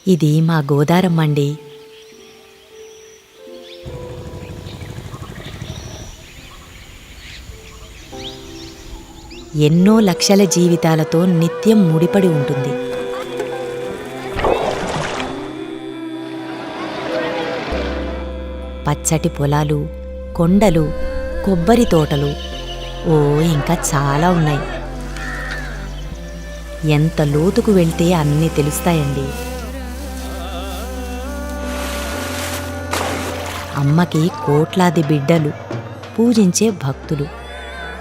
ఇది మా గోదారమ్మండి. ఎన్నో లక్షల జీవితాలతో నిత్యం ముడిపడి ఉంటుంది. పచ్చటి పొలాలు, కొండలు, కొబ్బరి తోటలు, ఇంకా చాలా ఉన్నాయి. ఎంత లోతుకు వెళ్తే అన్నీ తెలుస్తాయండి. అమ్మకి కోట్లాది బిడ్డలు, పూజించే భక్తులు,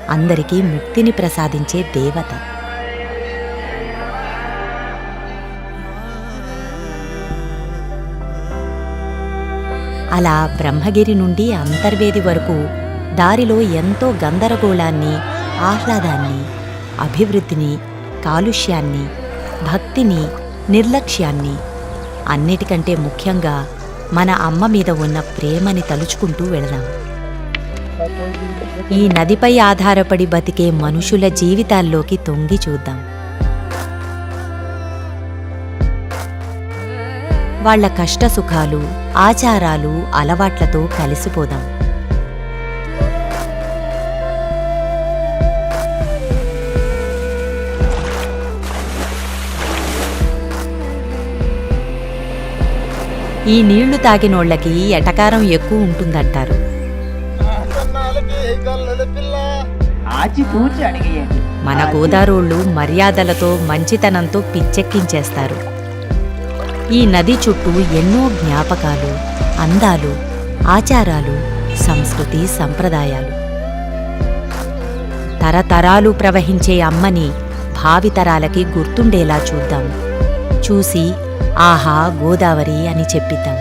అందరికీ ముక్తిని ప్రసాదించే దేవత. అలా బ్రహ్మగిరి నుండి అంతర్వేది వరకు దారిలో ఎంతో గందరగోళాన్ని, ఆహ్లాదాన్ని, అభివృద్ధిని, కాలుష్యాన్ని, భక్తిని, నిర్లక్ష్యాన్ని, అన్నిటికంటే ముఖ్యంగా మన అమ్మ మీద ఉన్న ప్రేమని తలుచుకుంటూ వెళదాం. ఈ నదిపై ఆధారపడి బతికే మనుషుల జీవితాల్లోకి తొంగి చూద్దాం. వాళ్ల కష్టసుఖాలు, ఆచారాలు, అలవాట్లతో కలిసిపోదాం. ఈ నీళ్లు తాగినోళ్లకి ఎటకారం ఎక్కువ ఉంటుందంటారు. మన గోదారోళ్ళు మర్యాదలతో, మంచితనంతో పిచ్చెక్కించేస్తారు. ఈ నది చుట్టూ ఎన్నో జ్ఞాపకాలు, అందాలు, ఆచారాలు, సంస్కృతి, సంప్రదాయాలు. తరతరాలు ప్రవహించే అమ్మని భావితరాలకి గుర్తుండేలా చూద్దాం. చూసి ఆహా గోదావరి అని చెప్పిద్దాం.